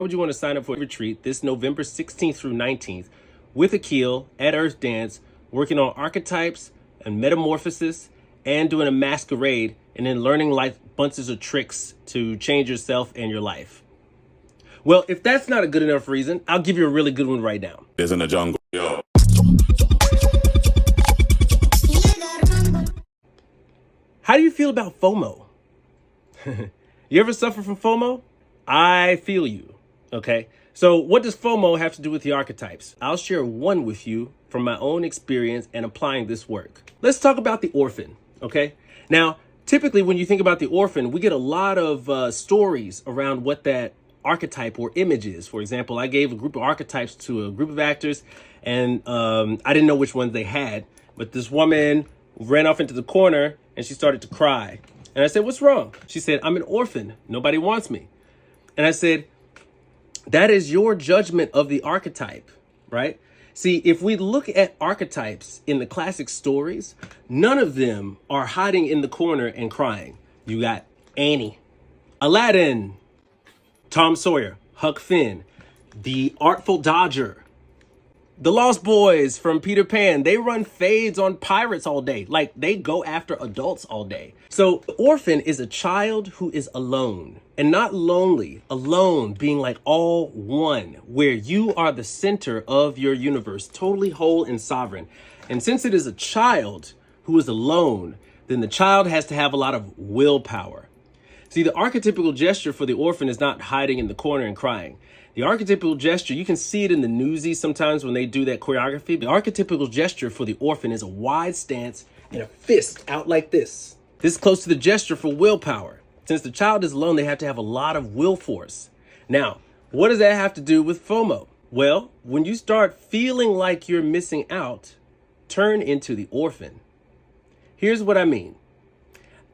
Would you want to sign up for a retreat this November 16th through 19th with Akil at Earth Dance, working on archetypes and metamorphosis and doing a masquerade and then learning like bunches of tricks to change yourself and your life? Well, if that's not a good enough reason, I'll give you a really good one right now. There's in the jungle, yo. How do you feel about FOMO? You ever suffer from FOMO? I feel you. Okay, so what does FOMO have to do with the archetypes? I'll share one with you from my own experience and applying this work. Let's talk about the orphan, okay? Now, typically when you think about the orphan, we get a lot of stories around what that archetype or image is. For example, I gave a group of archetypes to a group of actors and I didn't know which ones they had, but this woman ran off into the corner and she started to cry. And I said, "What's wrong?" She said, "I'm an orphan. Nobody wants me." And I said, that is your judgment of the archetype, right? See, if we look at archetypes in the classic stories, none of them are hiding in the corner and crying. You got Annie, Aladdin, Tom Sawyer, Huck Finn, the Artful Dodger, the Lost Boys from Peter Pan. They run fades on pirates all day. Like, they go after adults all day. So the orphan is a child who is alone, and not lonely, alone, being like all one, where you are the center of your universe, totally whole and sovereign. And since it is a child who is alone, then the child has to have a lot of willpower. See, the archetypical gesture for the orphan is not hiding in the corner and crying. The archetypical gesture, you can see it in the Newsies sometimes when they do that choreography. The archetypical gesture for the orphan is a wide stance and a fist out like this. This is close to the gesture for willpower. Since the child is alone, they have to have a lot of will force. Now, what does that have to do with FOMO? Well, when you start feeling like you're missing out, turn into the orphan. Here's what I mean.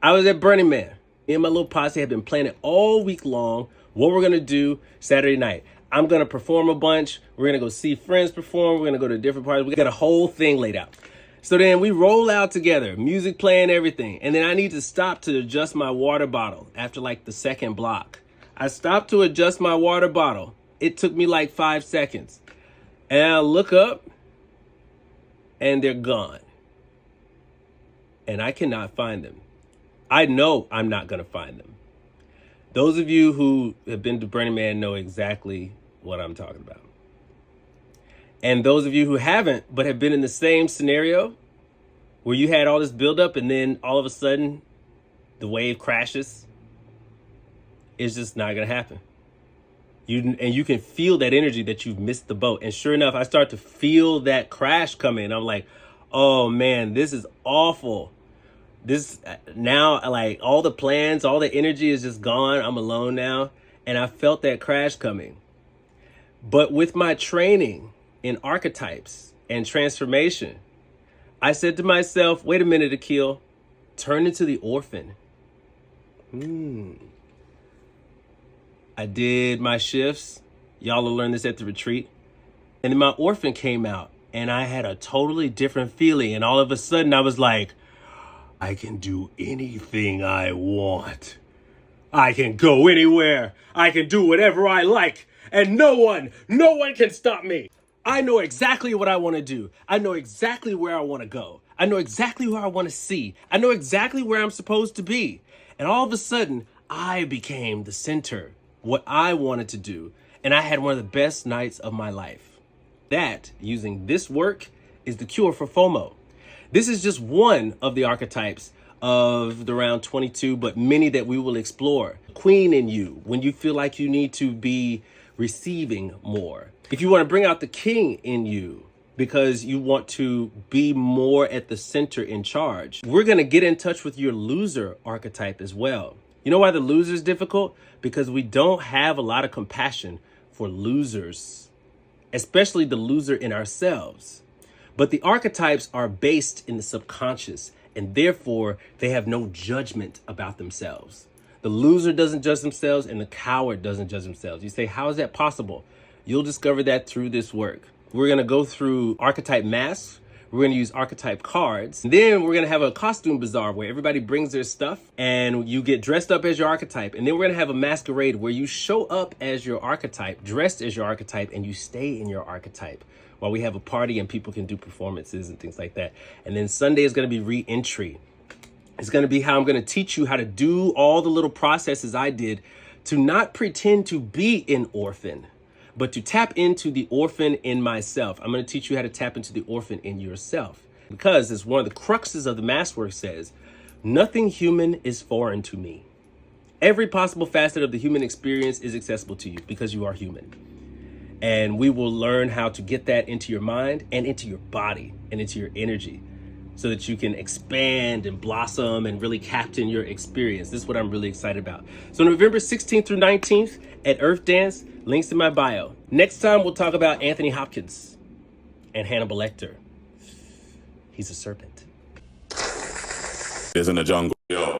I was at Burning Man. Me and my little posse had been planning all week long what we're gonna do Saturday night. I'm gonna perform a bunch. We're gonna go see friends perform. We're gonna go to different parties. We got a whole thing laid out. So then we roll out together, music playing, everything. And then I need to stop to adjust my water bottle after like the second block. I stopped to adjust my water bottle. It took me like 5 seconds. And I look up and they're gone. And I cannot find them. I know I'm not gonna find them. Those of you who have been to Burning Man know exactly what I'm talking about. And those of you who haven't, but have been in the same scenario where you had all this buildup and then all of a sudden the wave crashes, it's just not going to happen. You can feel that energy that you've missed the boat. And sure enough, I start to feel that crash coming. I'm like, oh man, this is awful. This now, like all the plans, all the energy is just gone. I'm alone now. And I felt that crash coming. But with my training in archetypes and transformation, I said to myself, wait a minute, Akil, turn into the orphan. I did my shifts. Y'all will learn this at the retreat. And then my orphan came out and I had a totally different feeling. And all of a sudden I was like, I can do anything I want. I can go anywhere. I can do whatever I like. And no one can stop me. I know exactly what I want to do. I know exactly where I want to go. I know exactly who I want to see. I know exactly where I'm supposed to be. And all of a sudden, I became the center, what I wanted to do. And I had one of the best nights of my life. That, using this work, is the cure for FOMO. This is just one of the archetypes of the round 22, but many that we will explore. Queen in you, when you feel like you need to be receiving more. If you want to bring out the king in you because you want to be more at the center in charge, we're going to get in touch with your loser archetype as well. You know why the loser is difficult? Because we don't have a lot of compassion for losers, especially the loser in ourselves. But the archetypes are based in the subconscious, and therefore they have no judgment about themselves. The loser doesn't judge themselves and the coward doesn't judge themselves. You say, how is that possible? You'll discover that through this work. We're going to go through archetype masks. We're going to use archetype cards. And then we're going to have a costume bazaar where everybody brings their stuff and you get dressed up as your archetype. And then we're going to have a masquerade where you show up as your archetype, dressed as your archetype, and you stay in your archetype while we have a party and people can do performances and things like that. And then Sunday is going to be re-entry. It's going to be how I'm going to teach you how to do all the little processes I did to not pretend to be an orphan, but to tap into the orphan in myself. I'm going to teach you how to tap into the orphan in yourself. Because as one of the cruxes of the Masterwork says, nothing human is foreign to me. Every possible facet of the human experience is accessible to you because you are human. And we will learn how to get that into your mind and into your body and into your energy so that you can expand and blossom and really captain your experience. This is what I'm really excited about. So November 16th through 19th at Earth Dance, links in my bio. Next time we'll talk about Anthony Hopkins and Hannibal Lecter. He's a serpent. Is in the jungle. Yo.